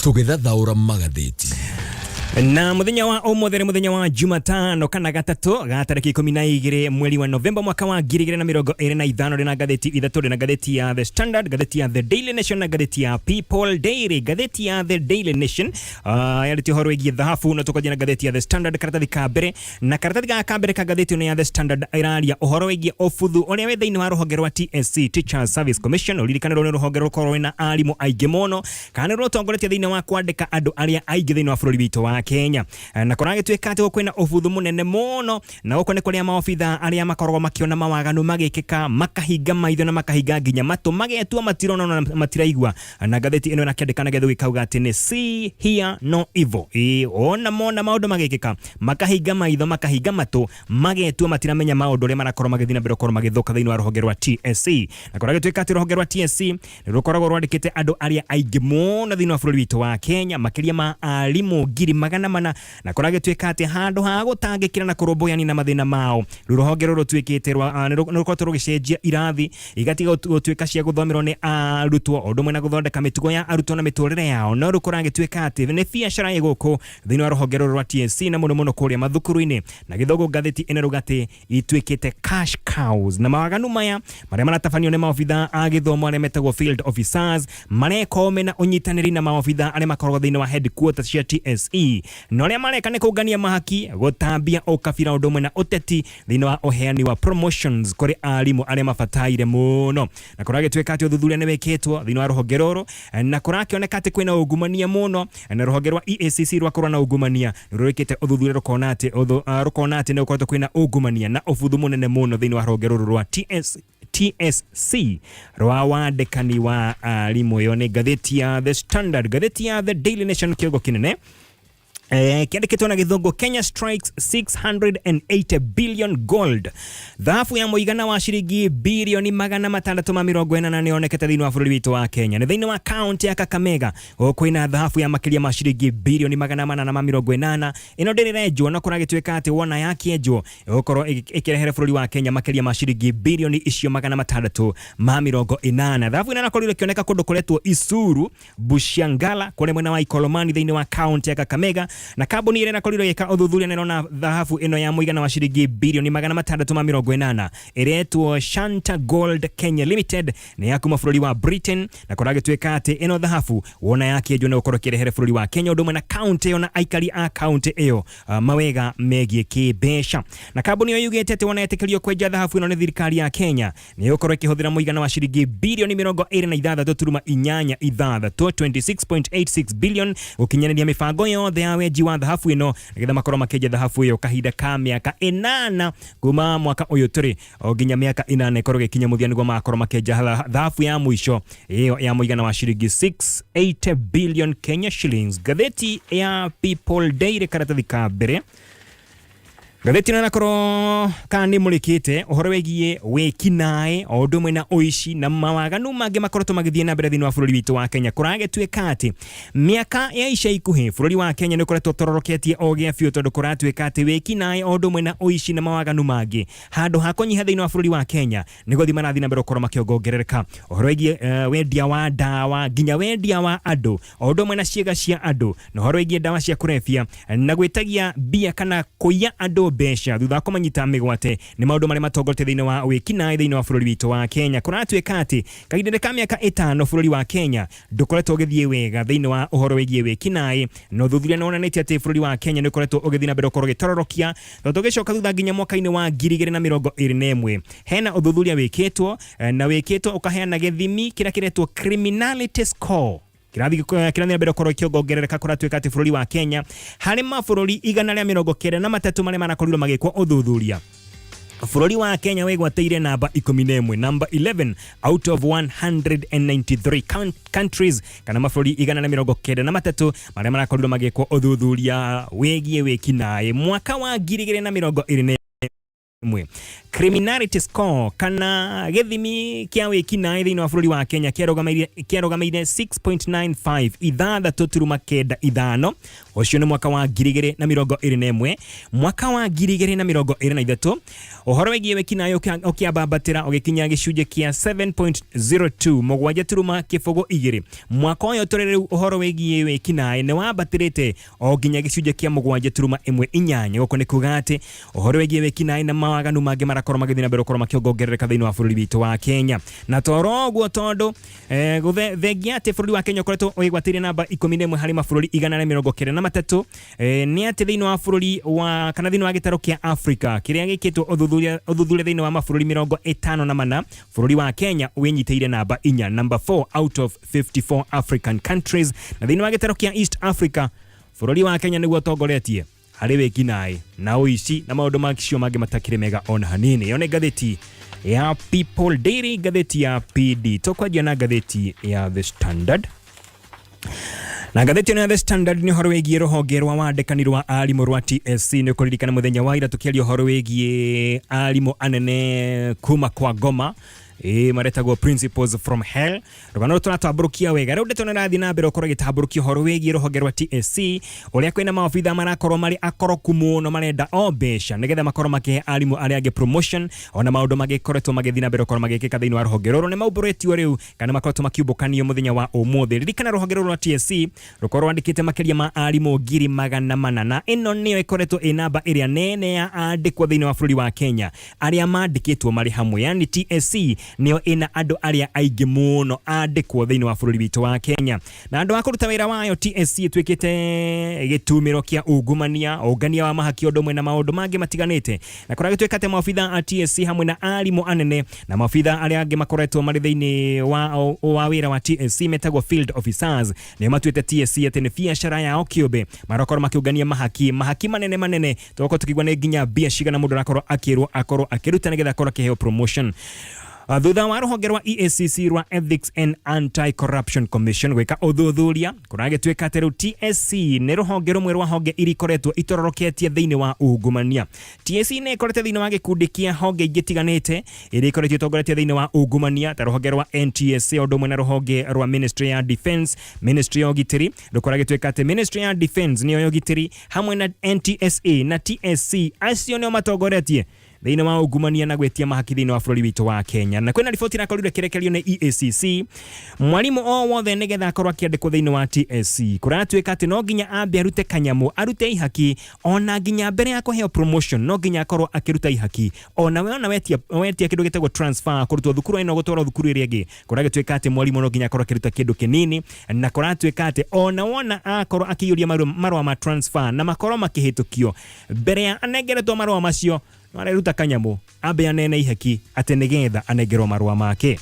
Tũgĩthathaũra magathĩti. Na muthenya wa omothere muthenya wa Jumatano kana gatatu ga tariki 12 mweri wa Novemba mwaka wa 2025 rina gatheti ithatu rina gatheti ya The Standard, gatheti ya The Daily Nation na gatheti ya People Daily. Gatheti ya The Daily Nation yaliti horo igi dhahafu na tukoje na gatheti ya The Standard karatathi ka mbere na karatathi ka mbere ka gatheti ya The Standard iraria uhoro igi ofuthu oria we thiini wa ruhonge rwa TSC Teachers Service Commission ulirikanirwo ni ruhonge rukorwo na arimu aingĩ muno kana rutongoretie thiini wa kwandika andu aria aingĩ thiini wa bururi witu wa Kenya na korage tweka ati kwina ofuthu munene muno na uko ne kuria maofitha aria makoragwo makiona mawaganu magikika makahinga maitho na makahinga nginya matu magetua matirona na matiraigwa na gatheti ino na kiandikana gethu gikauga ati ni see here no evil ona mona maundu magikika makahinga maitho makahinga matu magetua matiramenya maundu ria marakorwo magithina mbere korwo magithuka thiini wa ruhonge rwa TSC na korage tweka ati ruhonge rwa TSC ni rukoragwo rwandikite andu aria aingĩ muno thiini wa bururi witu wa Kenya makiria ma alimu ngiri magana mana na korage tweka ati handu ha gutangikira na kurumboyani na mathina mao ruhonge ruru twikite rukoto rugicenjia irathi igatiga gutwika cia guthomerwo ni arutwo undu mwe na guthondeka mitugo ya arutwo na miturire yao no rukorage tweka ati ni biacara iguku thiini wa ruhonge ruru rwa TSC na muno kuria mathukuru-ini na githogo gatheti ene rugati itwikite cash cows na mawaganu maya maria maratafanio ni maofitha a githomo aria metagwo field officers mareko mena unyitaniri na maofitha aria makoragwo thiini wa headquarters cia TSE no ria mareka ni kungania mahaki gutambia ukabira undu mwe na uteti thiini wa uheani wa promotions kuri arimu aria mabataire muno na korage tweka ati uthuthuria ni weketwo thiini wa ruhonge ruru na kurakioneka ati kwina ugumania muno na ruhonge rwa EACC rwakorwo na ugumania rurikite uthuthuria rukona ati ni ukorwo kwina ugumania na ufuthu munene muno thiini wa ruhonge ruru rwa TSC rwa wandikani wa arimu yo ni gatheti ya The Standard, gatheti ya The Daily Nation kiogo kinene kiandikitwo na githungu Kenya strikes 680 billion gold. Dhahafu ya muigana wa shiringi bilioni 680 ni onekete thiini wa bururi witu wa Kenya ni thiini wa county ya Kakamega kwina dhahafu ya makiria ma shiringi bilioni 880 ino ndirirenjwo na kuragitweka ati wona yakienjwo gukorwo ikirehere bururi wa Kenya makiria ma shiringi bilioni icio 680. Dhahafu ina nakorire kioneka kundu kuretwo Isuru Bushangala kule mwena wa Ikolomani thiini wa county ya Kakamega na kambuni ile nakoriro yeka uthuthuria nirona dhahafu ino ya muigana wa shiringi bilioni 680 iretwo Shanta Gold Kenya Limited ni ya kuma bururi wa Britain na korage tweka ati ino dhahafu wona yake jo na ukoro kirehere bururi wa Kenya undu na county ona aikari a county iyo mawega megie kibesha na kambuni iyo yugete ati wona yetekerio kwenja dhahafu ino ni thirikari ya Kenya ni ukoro kihuthira muigana wa shiringi bilioni 26.8 26.86 billion ukinyanania mifango yothe ya weji wa dhahafu ino ngetha makorwo makeja dhahafu iyo kahinda ka miaka 8 kuma mwaka uyu turi oginya miaka 8 ikorwo gikinya muthia niguo makorwo makeja dhahafu ya mwisho iyo ya muigana wa shiringi 680 billion Kenya shillings. Gatheti ya People Daily karatathi ka mbere gatheti na nakorwo kandi mulikite uhoro wegie wekinae undu mwe na uici na mawaganu mangi makorotwo magithie na mbere thiini wa bururi witu wa Kenya kurage tweka ati miaka ya ica ikuhi bururi wa Kenya ni koretwo tororoketie ogia biu tondu kuratweka ati wekinae undu mwe na uici na mawaganu mangi handu ha kunyiha thiini wa bururi wa Kenya ni guthi marathi na mbere korwo makiongongerereka uhoro wegie wendia wa dawa nginya wendia wa andu undu mwe na ciega cia andu na uhoro wegie dawa cia kurefia na gwitagia bia kana kuya andu besha thutha kumanyita migwate ni maundu mari matongoretie thiini wa wekinae thiini wa bururi witu wa Kenya kuratweka ati kahinda ka miaka 5 bururi wa Kenya ndukoretwo ugithie wega thiini wa uhoro wegie wekinae no thuthuria no onanitie ati bururi wa Kenya ni koretwo ugithie na mbere ukorwo gitororokia tugicoka thutha nginya mwaka-ini wa 2021 hena uthuthuria wikitwo na wikitwo ukaheana githimi kira kiretwo criminality score kirathi kirani mbere korwo kiongongerereka kuratweka ati bururi wa Kenya hari mabururi 193 mari manakorirwo magikwo uthuthuria bururi wa Kenya wegwateire namba 11 number 11 out of 193 countries kana mabururi 193 mari manakorirwo magikwo uthuthuria wegie wekinae mwaka wa 2020 mwe. Criminality score kana githimi kia wikinaĩ thĩinĩ wa bũrũri wa Kenya kĩarũgamĩire 6.95 ithathatũ turuma kenda ithano. Ũcio nĩ mwaka wa 2021. Mwaka wa 2023 ũhoro wĩgiĩ wikinaĩ ũkĩambambatĩra ũgĩkinya gĩcunjĩ kĩa 7.02 mũgwanja turuma kĩbũgũ igĩrĩ. Mwaka ũyũ tũrĩ rĩu ũhoro wĩgiĩ wikinaĩ nĩ wambatĩrĩte o nginya gĩcunjĩ kĩa mũgwanja turuma ĩmwe inyanya. Gũkũ nĩ kuga atĩ ũhoro wĩgiĩ wikinaĩ na mawaganu mangĩ marakorwo magĩthiĩ na mbere gũkorwo makĩongerereka thĩinĩ wa bũrũri witũ wa Kenya. Na toro ũguo tondũ thengia atĩ bũrũri wa Kenya ũkoretwo ũgĩgwatĩire namba 11 harĩ mabũrũri 193 nĩ atĩ thĩinĩ wa bũrũri wa kana thĩinĩ wa gĩtarũ kĩa Africa kĩrĩa gĩkĩtwo ũthuthuria thĩinĩ wa mabũrũri 54 bũrũri wa Kenya wĩnyitĩire namba 4, number 4 out of 54 African countries. Na thĩinĩ wa gĩtarũ kĩa East Africa bũrũri wa Kenya nĩguo ũtongoretie harĩ wĩkinaĩ na ũici na maũndũ macio mangĩ matakĩrĩ mega ona hanini. Yo nĩ ngathĩti ya People Daily, ngathĩti ya PD. Tũkwanjia na ngathĩti ya The Standard. Na ngathĩti ya The Standard nĩ ũhoro wĩgiĩ rũhonge rwa wandĩkani rwa arimũ rwa TSC. Nĩ ũkũririkana mũthenya wa ira tũkĩaria ũhoro wĩgiĩ arimũ anene kuma kwa ngoma maretagwo principles from hell. Rũgano tũratambũrũkia wega rĩu ndeto nĩrathiĩ na mbere ũkorwo gĩtambũrũkia ũhoro wĩgiĩ rũhonge rwa TSC ũrĩa kwĩna maobitha marakorwo marĩ akoroku mũno marenda o mbeca nĩgetha makorwo makĩhe arimũ arĩa angĩ promotion ona maũndũ magĩkoretwo magĩthiĩ na mbere ũkorwo magĩkĩka thĩinĩ wa rũhonge rũrũ nĩ maumbũrĩtio rĩu kana makoretwo makiumbũkanio mũthenya wa ũmũthĩ. Ririkana rũhonge rũrũ rwa TSC rũkorwo rwandĩkĩte makĩria ma arimũ 400,000 na ĩno nĩyo ĩkoretwo ĩ namba ĩrĩa nene ya andĩkwo thĩinĩ wa bũrũri wa Kenya arĩa mandĩkĩtwo marĩ hamwe, yani TSC nĩyo ĩna andũ arĩa aingĩ mũno andĩkwo thĩinĩ wa bũrũri witũ wa Kenya. Na andũ a kũruta wĩra wayo TSC ĩtuĩkĩte gĩtumĩro kĩa ungumania, ũngania wa mahaki ũndũ ũmwe na maũndũ mangĩ matiganĩte. Na kũrĩa gĩtuĩka atĩ maobitha a TSC hamwe na arimũ anene na maobitha arĩa angĩ makoretwo marĩ thĩinĩ wa wĩra wa TSC metagwo field officers nĩo matuĩte TSC atĩ nĩ biacara yao kĩũmbe marakorwo makĩũngania mahaki manene tũgũkorwo tũkĩigua nĩ nginya mbia cigana mũndũ arakorwo akĩrwo akorwo akĩruta nĩgetha akorwo akĩheo promotion. Thutha wa rũhonge rwa EACC rwa Ethics and Anti-Corruption Commission gwĩka ũthuthuria kũragĩtuĩka atĩ rĩu TSC nĩ rũhonge rũmwe rwa honge iria ikoretwo itororoketie thĩinĩ wa ungumania. TSC nĩ ĩkorete thĩinĩ wa gĩkundi kĩa honge ingĩ tiganĩte iria ikoretwo itongoretie thĩinĩ wa ungumania ta rũhonge rwa NTSA ũndũ ũmwe na rũhonge rwa Ministry ya Defence, Ministry ya ũgitĩri. Rũkoragĩtuĩka atĩ Ministry ya Defence nĩyo ya ũgitĩri hamwe na NTSA na TSC acio nĩo matongoretie thĩinĩ wa ungumania na gwĩtia mahaki thĩinĩ wa bũrũri witũ wa Kenya. Na kwĩna riboti irakorire kĩrekerio nĩ EACC mwarimũ o wothe nĩgetha akorwo akĩandĩkwo thĩinĩ wa TSC kũratuĩka atĩ no nginya ambe arute kanyamũ arute ihaki ona nginya mbere ya kũheo promotion no nginya akorwo akĩruta ihaki ona wetia kĩndũ gĩtagwo transfer kũrutwo thukuru ĩno gũtwarwo thukuru ĩrĩa ĩngĩ. Kũragĩtuĩka atĩ mwarimũ no nginya akorwo akĩruta kĩndũ kĩnini na kũratuĩka atĩ ona wona akorwo akĩiyũria marũa ma transfer na makorwo makĩhĩtũkio mbere ya anengeretwo marũa macio mareruta kanyamũ ambe anene ihaki atĩ nĩgetha anengerwo marũa make.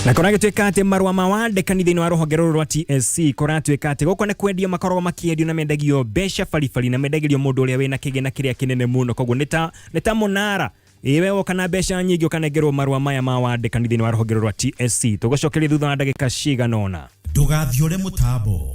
Na kũragĩtuĩka atĩ marũa ma wandĩkani thĩinĩ wa rũhonge rũrũ rwa TSC kũratuĩka atĩ gũkũ nĩ kwendio makoragwo makĩendio na mendagio mbeca baribari na mendagĩrio mũndũ ũrĩa wĩna kĩgĩna kĩrĩa kĩnene mũno. Koguo nĩ ta mũnara iwe woka na mbeca nyingĩ ũkanengerwo marũa maya ma wandĩkani thĩinĩ wa rũhonge rũrũ rwa TSC. Tũgũcokeria thutha wa ndagĩka cigana ũna. Ndũgathiũre mũtambo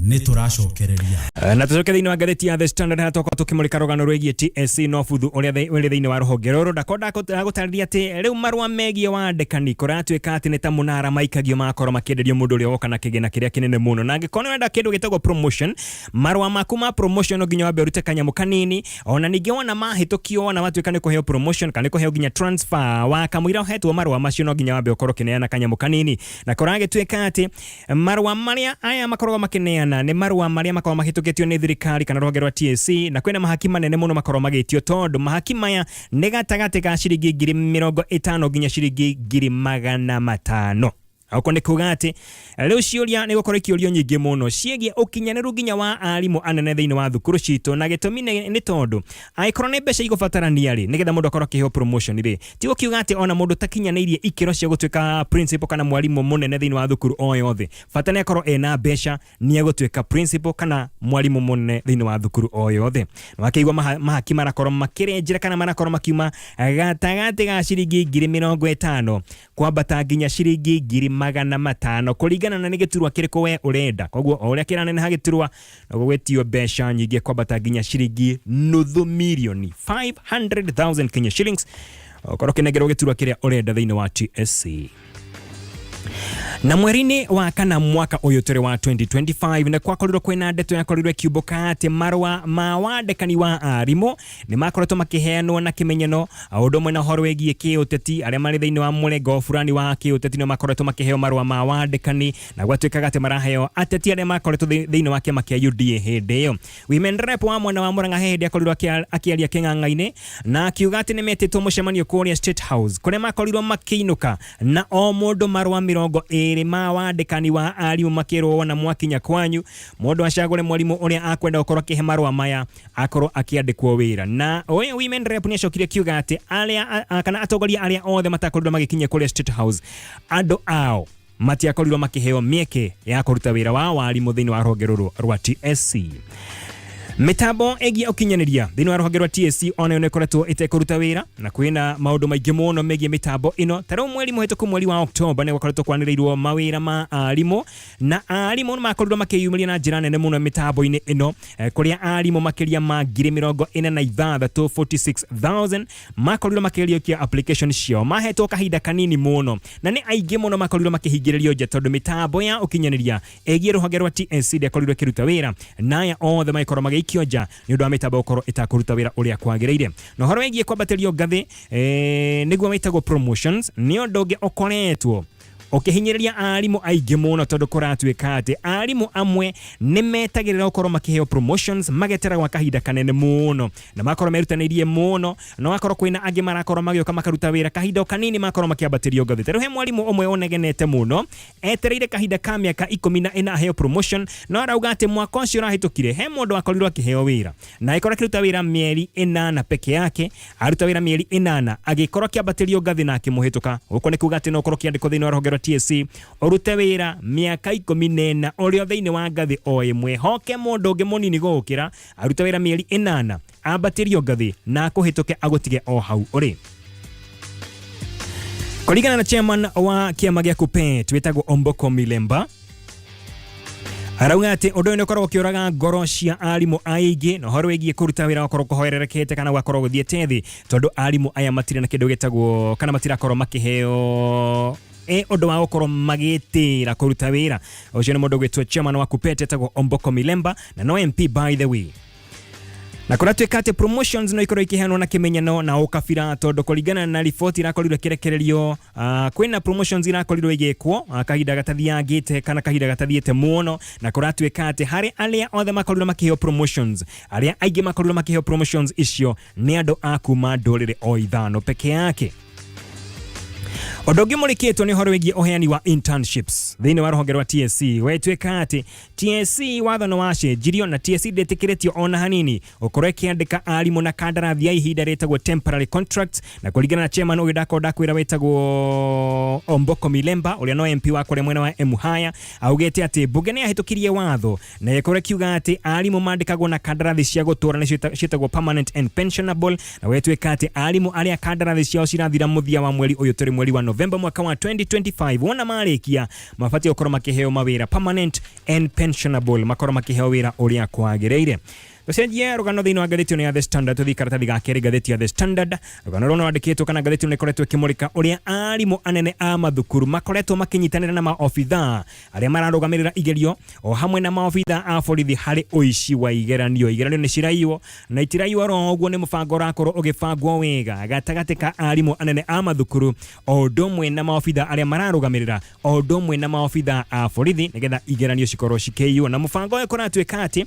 nĩ tũracokereria. Na tũcoke thĩinĩ wa ngathĩti ya The Standard harĩa tũkorwo tũkĩmũrĩka rũgano rwĩgiĩ TSC no buthu ũrĩa wĩrĩ thĩinĩ wa rũhonge rũrũ. Ndagũtarĩria atĩ rĩu marũa megiĩ wandĩkani kũratuĩka atĩ nĩ ta mũnara maikagio makorwo makĩenderio mũndũ ũrĩa woka na kĩgĩna kĩrĩa kĩnene mũno. Na angĩkorwo nĩ wenda kĩndũ gĩtagwo promotion, marũa maku ma promotion no nginya wambe ũrute kanyamũ kanini ona ningĩ wona mahĩtũkio ona watuĩka nĩ kũheo promotion kana nĩ kũheo nginya transfer wa kamũira ũhetwo marũa macio no nginya wambe ũkorwo ũkĩneana kanyamũ kanini. Na kũragĩtuĩka atĩ marũa marĩa aya makoragwo makĩneana nĩ marũa marĩa makoragwo mahĩtũkĩtio nĩ thirikari kana rũhonge rwa TSC na kwĩna mahaki manene mũno makoragwo magĩtio tondũ mahaki maya nĩ gatagatĩ ka ciringi 50,000 nginya ciringi 500,000. Ako nĩ kuga atĩ rĩu ciũria nĩ gũkorwo ikĩũrio nyingĩ mũno ciĩgiĩ ũkinyanĩru nginya wa arimũ anene thĩinĩ wa thukuru citũ. Na gĩtũmi nĩ tondũ angĩkorwo nĩ mbeca igũbatarania rĩ nĩgetha mũndũ akorwo akĩheo promotion rĩ ti gũkiuga atĩ ona mũndũ takinyanĩirie ikĩro cia gũtuĩka principal kana mwarimũ mũnene thĩinĩ wa thukuru o yothe. Bata nĩ akorwo ena mbeca nĩ egũtuĩka principal kana mwarimũ mũnene thĩinĩ wa thukuru o yothe. Na wakĩigua mahaki marakorwo makĩrenjera kana marakorwo makiuma gatagatĩ ga ciringi 50,000 kwambata nginya ciringi 500,000 kuringana na nigiturwa kiriko we urenda koguo oria kiranene hagiturwa no gwetio besha nyingi kwambata nginya ciringi nuthu milioni 500,000 Kenya shillings okoro kinegero giturwa kiria urenda thiini wa TSC. Na mweri-ini wa kana mwaka uyu turi wa 2025 na kwakorirwo kwina ndeto yakorirwo kiubuka ati marwa ma wandekani wa arimu ni makoretwo makiheanwo na kimenyano undu mwe na horo wegie kiuteti aria mari thiini wa murengo fulani wa kiuteti no makoretwo makiheo marwa ma wandekani na gwatuikaga ati maraheo ateti aria makoretwo thiini wa kiama kia UDA hindi iyo. Women rep wa mwana wa Murang'a hindi akorirwo akiaria king'ang'a-ini na akiuga ati nimetitwo mucemanio kuria State House kuria makorirwo makiinuka na o mundu marwa 20 ma wandekani wa arimu makirwo na mwakinya kwanyu mundu acagure mwarimu uria akwenda gukorwo akihe marwa maya akorwo akiandikwo wira. Na oyo women rep ni acokire kiuga ati aria kana atongoria aria othe matakorirwo magikinya kuria State House andu ao matiakorirwo makiheo mieke ya kuruta wira wa warimu thiini wa rwongerero rwa TSC. Mitambo egia ukinyaniria thiini wa rwonge rwa TSC ona ne koretwo itekuruta wira na kwina maundu maingi muno megie mitambo ino taro mweri muhituku mweri wa October ne gwakoretwo kwanirirwo mawira ma arimu na arimu makorirwo makiyumiria na njira nene muno mitambo-ini ino kuria arimu makiria ma 46,000 makorirwo makirikia application cio mahetwo kahinda kanini muno na ni aingi muno makorirwo makihingiririo nje tondu mitambo ya ukinyaniria egie rwonge rwa TSC de korirwo kiruta wira na ya othe maikorwo magi kionja ni undu wa mitambo ukoro itakuruta wira uria kwagiriire no horo wegie kwambatirio ngathi niguo witagwo promotions ni undu ungi ukoretwo ukihinyiriria arimu aingi muno tondu kuratuika ati arimu amwe ni metagirira ukorwo makiheo promotions magetera gwa kahinda kanene muno na makorwo merutanirie muno no akorwo kwina angi marakorwo magioka makaruta wira kahinda kanini makorwo makiambatirio ngathi tero he mwarimu umwe onegenete muno etereire kahinda ka miaka 14 aheo promotion no arauga ati mwaka ucio rahitukire he mundu akorirwo akiheo wira na ikorwo kiruta wira mieri 8 peke yake aruta wira mieri 8 agikorwo kiambatirio ngathi na kimuhituka uko ni kuga ati no korwo kiandiko thiini wa rwonge TSC orute wira miaka 14 orio thiini wa ngathi o imwe hoke mundu ungi munini gukira aruta wira mieri 8 ambatirio ngathi na kuhituke agutige o hau uri. Kuringana na chairman wa kiama gia KUPE twitagwo Omboko Milemba arauga ati undu ni ukorwo ukiuraga ngoro cia arimu aingi no horo wegie kuruta wira ukorwo kuhoererekete kana gwakorwo guthiete thi tondu arimu aya matire na kindu gitagwo kana matirakorwo makiheo undu wa gukorwo magitira kuruta wira ucio ni mundu gwitwo chairman wa KUPE etagwo Omboko Milemba na no MP by the way. Na kuratuika ati promotions no ikorwo ikiheanwo na kimenyano na ukabira tondu kuringana na riboti irakorirwo kirekererio kwina promotions irakorirwo igikwo kahinda gatathiangite kana kahinda gatathiete muno na kuratuika ati hari aria othe makorirwo makiheo promotions aria aingi makorirwo makiheo promotions icio ni andu akuma ndurire o ithano peke yake. Odongi muliketwo ni horo wegie oheani wa internships thiini wa rwonge rwa TSC wetweka ati TSC wathano wace jirio na TSC ndetikiretio ona hanini ukorwo kiandika arimu na kandarathi ya ihinda retagwo temporary contracts na kuringana na chairman uyu ndakonda kwira wetagwo Omboko Milemba uria no MP wa kure mwena wa Emuhaya augete ati bunge ni ahitukirie watho na ikorwo kiuga ati arimu mandikagwo na kandarathi cia gutura ni cietagwo permanent and pensionable na wetweka ati arimu aria kandarathi ciao cirathira muthia wa mweri uyu turi mweri wa November mwaka wa 2025 wona marikia mafati ukorwo makiheo mawira permanent and pensionable makorwo makiheo wira uria kwagiriire. Tucenjie rugano thiini wa ngathiti ya The Standard tuthi karatathi ga keri ngathiti ya The Standard rugano runo wandikitwo kana ngathiti ni koretwo kimurika uria arimu anene a mathukuru makoretwo makinyitanira na maofitha aria mararugamirira igerio o hamwe na maofitha a borithi hari uici wa igeranio ni ciraiwo na itiraiwo ro oguo ni mubango rakorwo ugibangwo wega gatagati ka arimu anene a mathukuru o ndomwe na maofitha aria mararugamirira o ndomwe na maofitha a borithi nigetha igeranio cikorwo cikeiyo na mubango uyu kuratuika ati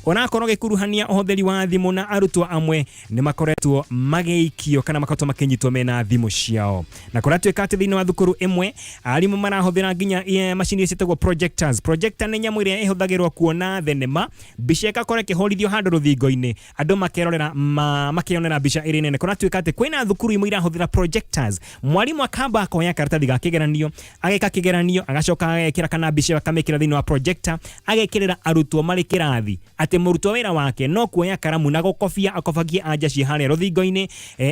onakorwo gikuruhania uhotheri wa thimu na arutwo amwe ni makoretwo mageikio kana makoretwo makinyitwo mena thimu ciao na kuratuika ati thiini wa thukuru imwe arimu marahuthira nginya machine cietagwo projector ni nyamu iria ihuthagirwo kuona thenema mbica ikakora kihorithio handu ruthingo-ini andu makionera mbica iri nene kuratuika ati kwina thukuru imwe irahuthira projectors mwarimu akamba akoya karatathi ga kigeranio ageka kigeranio agacoka agekira kana mbica akamekira thiini wa projector agekirira arutwo mari kirathi ati murutwo wira wake yake no kuoya karamu na gukobia akobagie anja cia haria ruthingo-ini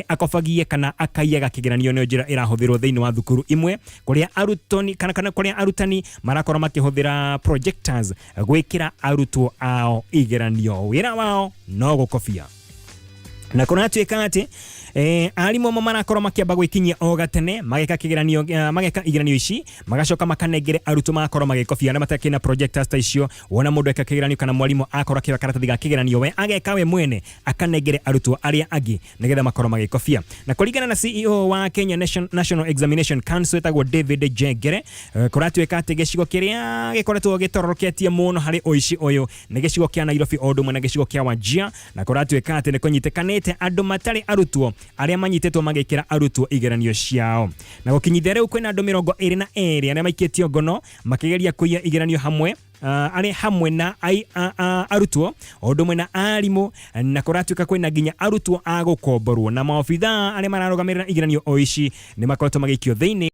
akobagie kana akaiyaga kigeranio no njira irahuthirwo thiini wa thukuru imwe kuria arutani kana kuria arutani marakorwo makihuthira projectors gwikira arutwo ao igeranio wira wao no gukobia na kuna tuika ati arimu marakorwo makiamba gwikinyia o gatene mageka kigeranio mageka igeranio ici magacoka makanengere arutwo makorwo magikobia na matakina projectors ta icio wona mundu eka kigeranio kana mwalimu akorwo akiwa karatathi ga kigeranio we ageka we mwene akanengere arutwo aria angi nigetha makorwo magikobia na kuringana na CEO wa Kenya National Examination Council etagwo David Jengere kuratuika ati gicigo kiria gikoretwo gitororoketie muno hari oici uyu ni gicigo kia Nairobi o ndumwe na gicigo kia Wajir na kuratuika ati ni kunyitekanite andu matari arutwo aria manyitetwo magekira arutwo igeranio ciao na gukinyithia riu kwina andu 22 aria maiketio ngono makigeria kuiya igeranio hamwe ari hamwe na arutwo o ndumwe na arimu na kuratuika kwina nginya arutwo agukomborwo na maofitha aria mararugamirira igeranio o ici ni makoretwo magikio thiini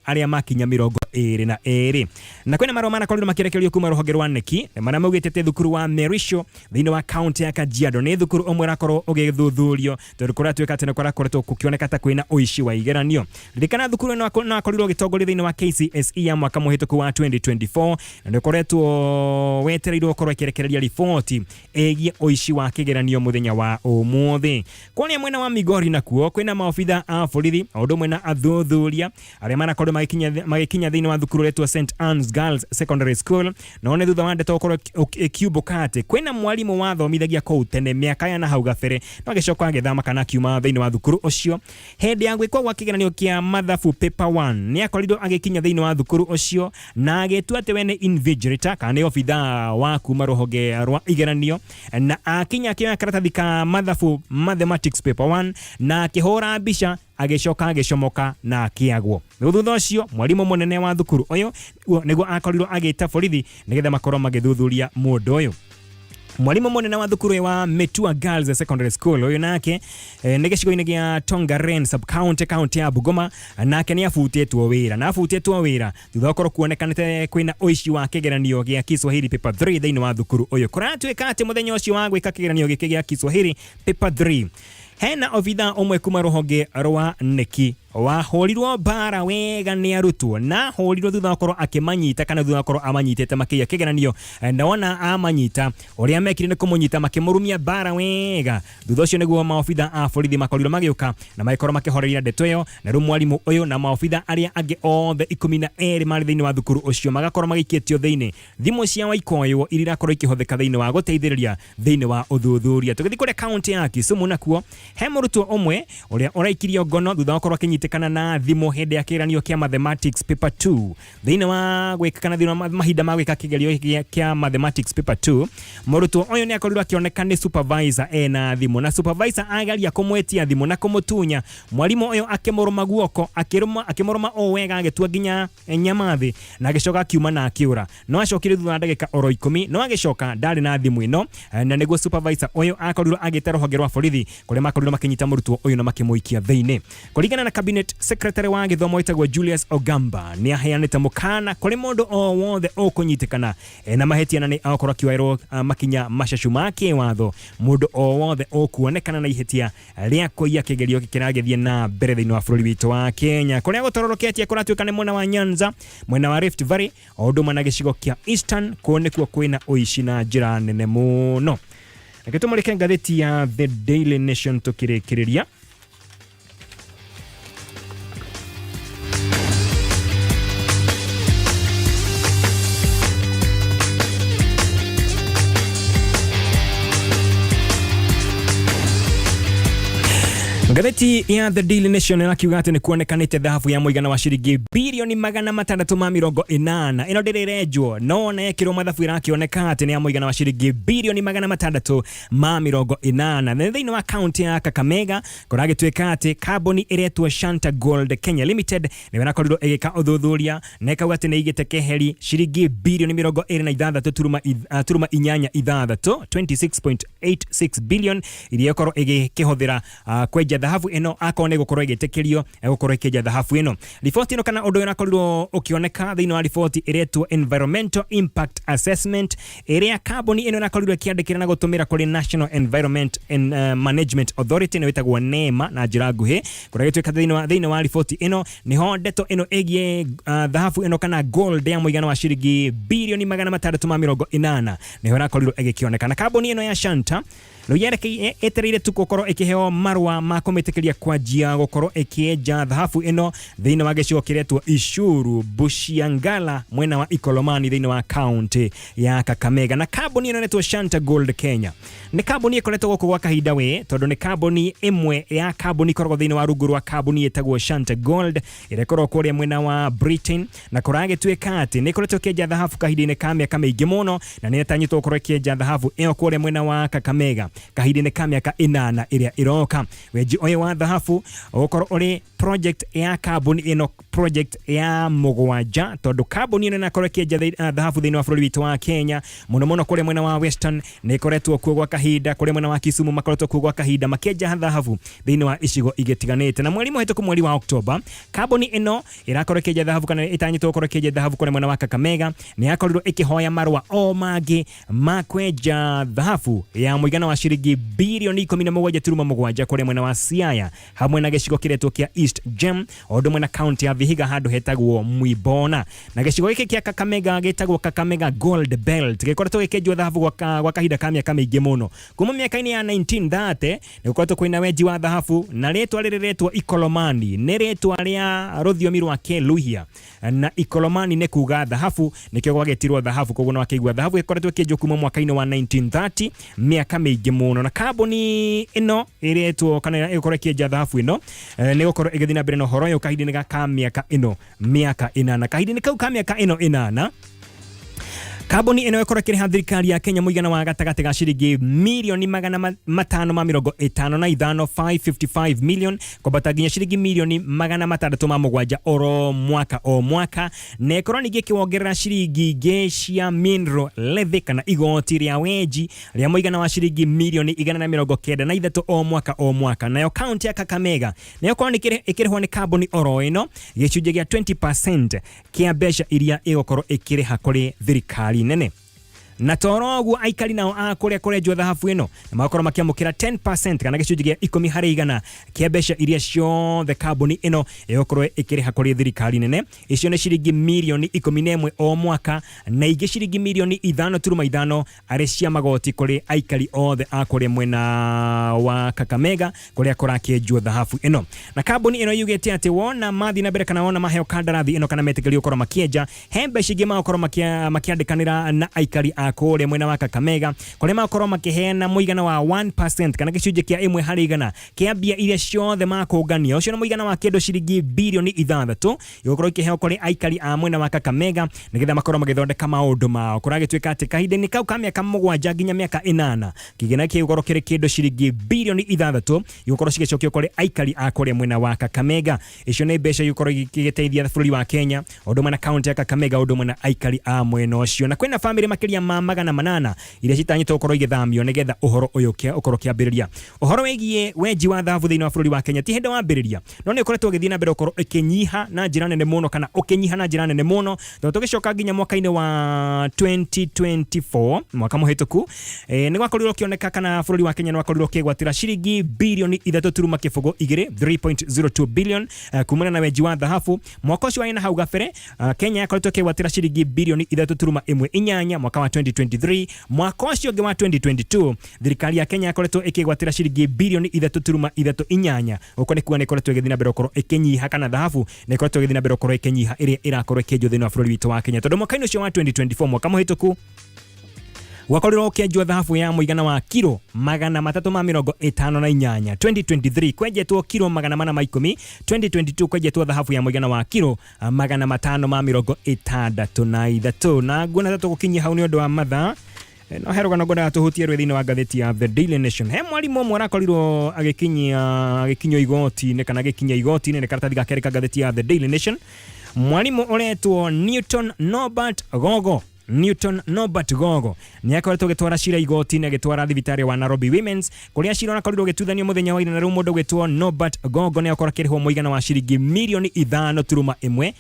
aria makinya 22 na kwena maroma marakorirwo makirekerio kuma ruhonge rwa neki maria maugitete thukuru wa Merisho thiini wa county ya Kajiado ni thukuru omwe rakorwo ugithuthurio tondu kuratuika ati kwarakoretwo kukioneka ta kwina uici wa igeranio ririkana thukuru no akorirwo gitongoria thiini wa KCSE ya mwaka muhituku wa 2024 na ndikoretwo wetereirwo korwo ikirekereria ripoti egie uici wa kigeranio muthenya wa umuthi kwani mwena wa Migori nakuo kwina maofitha a borithi o ndumwe na athuthuria aria marakorwo magikinya thiini wa thukuru letu St Anne's Girls Secondary School na one thutha wa ndeto korwo kiubukate kwina mwalimu wa thomithagia kou tene miaka ya na hau gabere no agicoka agithama kana kiuma thiini wa thukuru ucio hindi ya gwikwa gwa kigeranio kia mathabu paper 1 ni akorirwo agikinya thiini wa thukuru ucio na agetua ati we ni invigilator kana ofitha wa kuma ruhonge rwa igeranio na akinya kia karatathi ka mathabu mathematics paper 1 na akihora mbica agicoka agicomoka na akiagwo thutha ucio mwalimu munene wa thukuru uyu niguo akorirwo agita borithi nigetha makorwo magithuthuria mundu uyu mwalimu munene wa thukuru wa Metua Girls Secondary School uyu nake ni gicigo-ini gia Tongaren sub county ya Bungoma nake ni afutetwo wira na afutetwo wira thutha ukorwo kuonekanite kwina uici wa kigeranio gia Kiswahili paper 3 thiini wa thukuru uyu kuratuika ati muthenya ucio wa gwika kigeranio giki gia Kiswahili paper 3 hena ofitha omwe kuma ruhonge rwa neki wahorirwo bara wega ni arutwo na horirwo thutha wakorwo akimanyita kana thutha wakorwo amanyitete makiya kigeranio na wona amanyita uria mekire ni kumunyita makimurumia bara wega thutha ucio niguo maofitha a borithi makorirwo magiuka na maikoro makihoreria ndeto iyo na ru mwalimu uyu na maofitha aria angi othe 12 mari thiini wa thukuru ucio magakorwo magiketio thiini thimu cia waikoyo irirakorwo ikihotheka thiini wa guteithiriria thiini wa uthuthuria tugithi kure county ya Kisumu nakuo he murutwo omwe uria uraikirio ngono thutha wakorwo kinyitekana na thimu hindi ya kigeranio kia mathematics paper 2 thiini wa gwikana thiini wa mahinda ma gwika kigeranio kia mathematics paper 2 murutwo uyu ni akorirwo akioneka ni supervisor na thimu na supervisor agaria kumwetia thimu na kumutunya mwalimu uyu akimuruma guoko akimuruma o wega agetua nginya nyamathi na agicoka akiuma na akiura no acokire thutha ndagika oro 10 no agicoka ndari na thimu ino na niguo supervisor uyu akorirwo agite ruhonge rwa borithi kuria makorirwo makinyita murutwo uyu na makimuikia thiini kuringana na cabinet secretary wa githomo itagwo Julius Ogamba ni aheanite mukana kuri mundu o wothe ukunyitikana na mahetiana ni akorwo kiwairwo makinya mashashu make watho mundu o wothe ukuonekana na ihetia ria kuiya kigerio kikiragethie na mbere thiini wa bururi witu wa Kenya kuria gutororoketie kuratuika ni mwena wa Nyanza mwena wa Rift Valley o nduma na gicigo kia Eastern kuonekuo kwina uici na njira nene muno nakitumulike ngathiti ya The Daily Nation tukirikiriria Ngathiti ya The Daily Nation inakiuga ati ni kuonekanite dhahabu ya muigana wa ciringi bilioni 680 ino ndirirejwo no na yekirwo mathabu irakioneka ati ni ya muigana wa ciringi bilioni 680 na thiini wa county ya Kakamega kuragituika ati kambuni iretwo Shanta Gold Kenya Limited ni wanakorirwo igika uthuthuria na ikauga ati ni igite keheri ciringi bilioni 26.86 billion iria ikorwo igikihuthira kwenja dhahabu ino akone gukorwo igitekirio gukorwo ikija dhahabu ino. Riboti ino kana undu irakorirwo ukioneka thiini wa riboti iretwo environmental impact assessment iria kambuni ino irakorirwo ikiandikira na gutumira kuri National Environment and Management Authority ni witagwo NEMA na njira nguhi kuria gitwika thiini wa riboti ino niho ndeto ino egie dhahabu ino kana gold ya muigana wa shiringi bilioni 680 niho irakorirwo igikioneka na kambuni ino ya Shanta Luyereke etereire tu gukorwo ikiheo marwa ma kumitikiria kwanjia gukorwo ikieja dhahabu ino thiini wa gicigo kiretwo Ishuru Bushiangala mwena wa Ikolomani thiini wa county ya Kakamega na kambuni ino netwo Shanta Gold Kenya ni kambuni ikoretwo guku gwa kahinda we tondu ni kambuni imwe ya kambuni korwo thiini wa rungu rwa kambuni etagwo Shanta Gold irekorwo kuria mwena wa Britain na kuragitwika ati ni ikoretwo kieja dhahabu kahinda-ini ka miaka maingi muno na ni etanyitwo gukorwo kieja dhahabu iyo kuria mwena wa Kakamega kahidine ka miaka 8 iria iroka weji oyo wa dhahabu ukorwo uri project ya kambuni ino project ya mugwanja tondu kambuni ino nakorwo kieja dhahabu thiini wa bururi witu wa Kenya muno kuri mwena wa Western ni koretwo kuo gwa kahinda kuri mwena wa Kisumu makoretwo kuo gwa kahinda makieja dhahabu thiini wa icigo igitiganite na mweri muhituku mweri wa October kambuni ino irakorwo kieja dhahabu kana itanyitwo gukorwo kieja dhahabu kuri mwena wa Kakamega ni yakorirwo ikihoya marwa o mangi makweja dhahabu ya muigana wa shiringi bilioni 17.7 kuri mwena wa Siaya hamwe na gicigo kiretwo kia East Gem odo mwena county ya Vihiga handu hetagwo Mwibona na gicigo giki kia Kakamega gitagwo Kakamega Gold Belt gikoretwo gikejwa dhahabu gwa kahinda ka miaka maingi muno kuma miaka-ini ya 1930 ni gikoretwo kwina weji wa dhahabu na ritwa riretwo Ikolomani ni ritwa ria ruthiomi rwa Keluhia na Ikolomani ni kuga dhahabu nikio gwagetirwo dhahabu koguo no akigwa dhahabu gikoretwo kejwa kuma mwaka-ini wa 1930 miaka maingi muno na kambuni ino iretwo kana ikorwo kieja dhahabu ino ni gukorwo igithina mbere no horo yo kahidini ka miaka ino miaka 8 kahidini kau ka miaka ino 8 kambuni ino ikorwo kiriha thirikari ya Kenya muigana wa gatagati ga shiringi milioni 555 555 million kubata ginya shiringi milioni 607 o mwaka na ikorwo ningi kiwongerera shiringi gecia mineral levy kana igoti ria weji ria muigana wa shiringi milioni 193 o mwaka nayo county ya Kakamega nayo korwo ikirihwo ni kambuni oro ino gicunje gia 20% kia mbeca iria igokorwo ikiriha kuri thirikari nene na torogu aikari nao akuria kurejwa dhahabu ino na makorwo makiamukira 10% kana gicunje gia 10% kia mbeca iria ciothe kambuni ino igokorwo ikiriha kuri thirikari nene icio ni shiringi milioni 11 o mwaka na ingi shiringi milioni 5.5 ari cia magoti kuri aikari othe akuria mwena wa Kakamega kuria kurakejwa dhahabu ino na kambuni ino yugete ati wona mathi na mbere kana wona maheo kandarathi ino kana metegerio korwo makieja hembe shigi makorwo makiandikanira na aikari akore mwena wa Kakamega kore makorwo makiheana muigana wa 1% kana gicunje kia 1% kia bia iria ciothe makungania ucio ni muigana wa kendo shiringi bilioni 6 yokorwo ikiheo kore aikari a mwena wa Kakamega nigetha makorwo magithondeka maundu mao kuragitwika ati kahinde-ini kau ka miaka 7 nginya miaka 8 kigena kiukorwo kiri kendo shiringi bilioni 6 yokorwo cigicokio kore aikari a kore mwena wa Kakamega icio ni mbeca yokorwo igiteithia bururi wa Kenya odo mwena county ya Kakamega odo mwena aikari a mwena ucio na kwina family makiria 800 iria citanyitwo gukorwo igithamio nigetha uhoro uyu kia ukorwo kiambiriria uhoro wegie weji wa dhahabu thiini wa bururi wa Kenya ti hinde wa ambiriria no ni ukoretwo githii na mbere ukorwo ikinyiha na njira nene muno kana ukinyiha na njira nene muno tugicoka nginya mwaka-ini wa 2024 mwaka muhituku ni gwakorirwo kioneka kana bururi wa Kenya ni gwakorirwo kigwatira shiringi bilioni 3.2 3.02 billion kumana na weji wa dhahabu mwaka ucio wa hau gabere Kenya yakoretwo kigwatira shiringi bilioni 3.18 mwaka wa 2023 mwaka ucio wa 2022 thirikari ya Kenya yakoretwo ikigwatira shiringi bilioni 3.38 uko ni kuwa ni koretwo igithina mbere ukorwo ikinyiha kana dhahabu ni koretwo igithina mbere ukorwo ikinyiha iria irakorwo ikenjwo thiini wa bururi witu wa Kenya tondu mwaka-ini ucio wa 2024 mwaka muhituku wakorirwo ukienjwa dhahabu ya muigana wa kilo 358 2023 kwenjetwo kilo 410 2022 kwenjetwo dhahabu ya muigana wa kilo 563 na ngona tatu gukinyia hau ni undu wa mathaa no heroga no ngoda tuhutie rwe thiini wa ngathiti ya The Daily Nation he mwarimu omwe arakorirwo agikinyo igoti ne kana agikinya igoti ne karatathi gakereka ngathiti ya The Daily Nation mwarimu uretwo Newton Norbert Gogo Newton Norbert Gogo ni akoretwo gitwara cira igoti-inĩ agĩtwara thibitari wa Nairobi Women's kuria cira nakorirwo gĩtuithanio mũthenya wa ira na rĩu mũndũ gwĩtwo Norbert Gogo ni akorwo akĩrĩhwo mũigana wa ciringi mirioni 5.1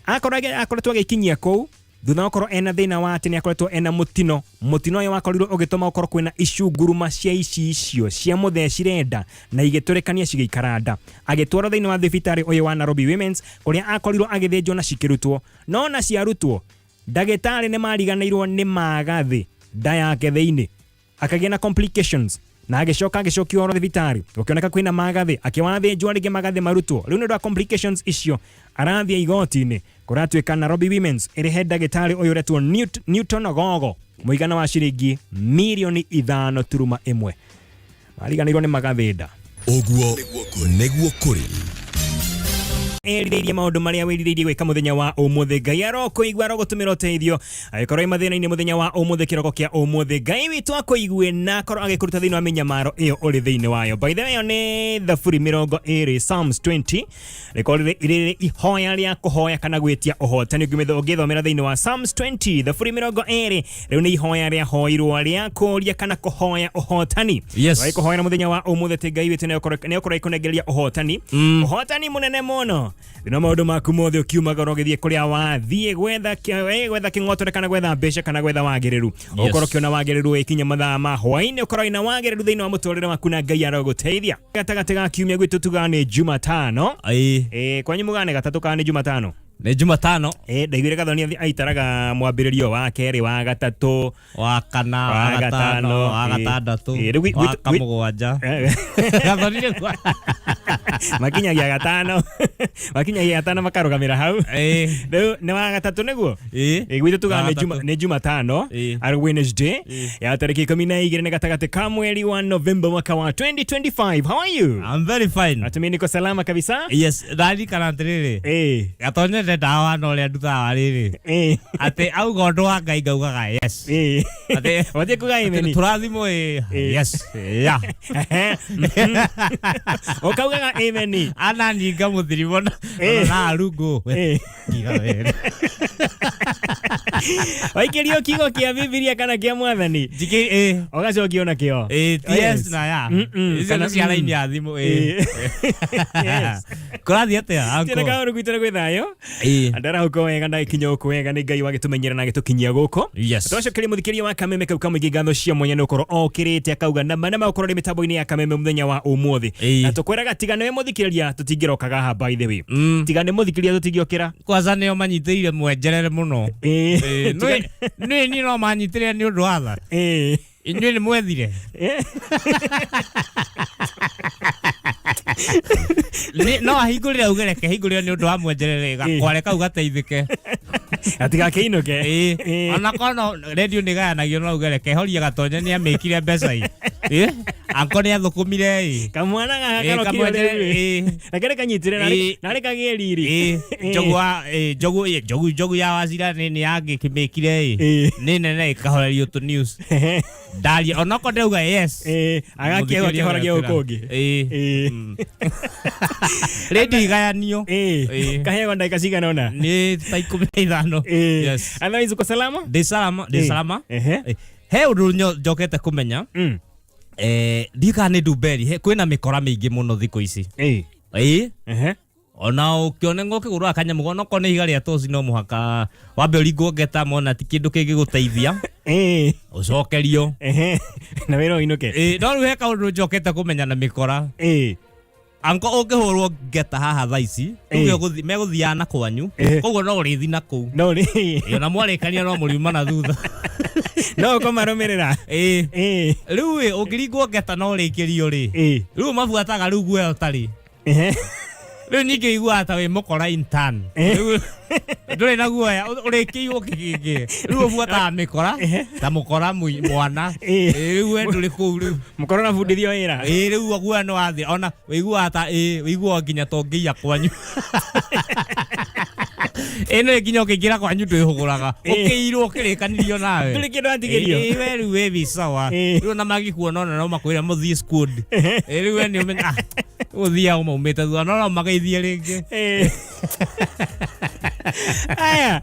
akoretwo agĩkinyia kũu thutha okorwo ena thina wa atĩ ni akoretwo ena mutino ũyũ wakorirwo ũgĩtũma okorwo kwĩna icunguruma cia icio cia mũthecirenda na igĩtũrĩkania cigĩikaranda agĩtwarwo thĩinĩ wa thibitari ũyũ wa Nairobi Women's kuria akorirwo agĩthĩnjwo na cikĩrutwo no na ciarutwo ndagĩtarĩ nĩ mariganĩirwo nĩ magathĩ nda yake thĩinĩ akagĩa na complications na agĩcokio oro thibitari gũkĩoneka kwĩna magathĩ akĩwathĩnjwo rĩngĩ magathĩ marutwo rĩu nĩ ũndũ wa complications icio arathia igoti-inĩ kũratuĩka Nairobi Women's ĩrĩhe ndagĩtarĩ ũyũ ũretwo Newton Gogo mũigana wa ciringi mirioni 5.1 mariganĩirwo nĩ magathĩ nda ũguo nĩguo kũrĩ erirĩirie maũndũ marĩa wĩrirĩirie gwĩka mũthenya wa ũmũthĩ Ngai arokũigua arogũtũmĩra ũteithio agĩkorwo mathĩna-inĩ mũthenya wa ũmũthĩ kĩroko kĩa ũmũthĩ Ngai witũ akũigue na akorwo agĩkũruta thĩinĩ wa mĩnyamaro ĩyo ũrĩ thĩinĩ wayo by the way ĩyo nĩ Thaburi 20 Psalms 20 rĩkorwo rĩrĩ ihoya rĩa kũhoya kana gwĩtia ũhotani ũngĩthomera thĩinĩ wa Psalms 20 Thaburi 20 rĩu nĩ ihoya rĩa hoirwo rĩa kũria kana kũhoya ũhotani kũhoera mũthenya wa ũmũthĩ atĩ Ngai witũ nĩ akorwo ikũnengeria ũhotani ũhotani mũnene mũno no maũndũ maku mothe ũkiumaga ũgĩthiĩ kũrĩa wathiĩ gwetha kĩng'otore kana gwetha mbeca kana gwetha wagĩrĩru ũkorwo ũkĩona wagĩrĩru ikinya mathaa ma hwaĩ-inĩ ũkorwo ina wagĩrĩru thĩinĩ wa mũtũrĩre waku na Ngai arogũteithia gatagatĩ ga kiumia gwitũ tugaga nĩ Jumatano kwanyu mugaga nĩ gatatũ kana nĩ Jumatano nĩ Jumatano ndaiguire gathoni aitaraga mwambĩrĩrio wa kerĩ wa gatatũ wa kana wa gatano wa gatandatũ wa kamũgwanja gathoni nĩ makinyagia gatano makarũgamĩra hau rĩu nĩ wa gatatũ nĩguo gwitũ tugaga nĩ Jumatano ar Wednesday ya tarĩki 12 nĩ gatagatĩ ka mweri wa November mwaka wa 2025 how are you I'm very fine atumeni niko salama kabisa yes ndari kana ndirĩrĩ gatonye ndawa no ria ndutaga rĩrĩ atĩ auga ũndũ wa Ngai ngaugaga yes atĩ wathie kuga amen tũrathimwo yes ya ukaugaga amen ana ninga mũthirimo na arungu kiga were waikirio kigo kĩa Biblia kana kĩa Mwathani njiki ũgacokio na kĩo yes na ya kana cia laini ya thimũ kũrathiĩ atĩa anko tena kaũndũ gwitũ gwĩ thayũ andara huko wega na ikinyo huko wega nĩ Ngai wagĩtũmenyera na agĩtũkinyia gũkũ tũcokerie mũthikĩria wa Kameme kau kamũingĩ ngatho cia mwanya nĩ ũkorwo okĩrĩte akauga na ũkorwo rĩ mĩtambo-inĩ ya Kameme mũthenya wa ũmũthĩ na tũkwĩraga tigane mũthikĩria tũtingĩrokaga ha by the way tigane mũthikĩria tũtingĩokĩra kwanza nĩo manyitĩire mwenjerere mũno nĩ no manyitĩrĩre nĩ ũndũ wa tha inyuĩ nĩ mwethire no ahingũrĩre ugereke hingũrĩre nĩ ũndũ wa mwenjerere gakware kau gateithĩke atigakĩinũke ona kono radio nĩ gayanagio no ugereke horia gatonye nĩ amĩkire mbeca anko nĩ athũkũmire kamwana gakarokire na kere kanyitire na rĩ kagĩe riri njogu ya Wazira nĩ yagĩkĩmĩkire nĩ nene ĩkahorerio tu news ndaria onako ndauga yes agakĩewa kĩhoragia ũkũngĩ radio igayanio kaheo ndagĩka cigana ona nĩ ta 15 yes otherwise uko salama ndĩ salama he ũndũ njokete kũmenya ndika nĩ Ndumberi kwĩna mĩkora mĩingĩ mũno thikũ ici ona ũkĩonenga ũkĩgũrũa kanyamũ gono ko nĩ iga rĩa toci no mũhaka wambe ũringwo ngeta mona ti kĩndũ kĩngĩgũteithia ũcokerio na wĩra ũinũke no rĩu he kaũndũ njokete kũmenya na mĩkora anko ũngĩhũrwo ngeta haha thaa ici megũthiaga na kwanyu koguo no ũrĩthi na kũu na mwarĩkania no mũriuma na thutha no ũkomarũmĩrĩra rĩu ũngĩringwo ngeta no ũrĩkĩrio rĩu mabuataga rĩu guoya ũtarĩ rĩu ningĩ iguaga ta wĩ mũkora intern ndũrĩ na guoya ũrĩkĩiwo kĩgĩngĩ rĩu ũbuataga mĩkora ta mũkora mwana rĩu we ndũrĩ kũu rĩu mũkora ũnabundithio wĩra rĩu guoya nĩ wathĩ ona wĩiguaga ta wĩiguaga nginya to ngĩia kwanyu eno nginya ũkĩingĩra kwanyu ndwĩhũgũraga ũkĩirwo ũkĩrĩkanirio nawe ndũrĩ kĩndũ atigĩrio we rĩu wĩ bicawa rĩu ona magĩkuona ona no makwĩra mũthiĩ squad rĩu we nĩ ũmenya ũthiaga maumĩte thutha no mageithie rĩngĩ aya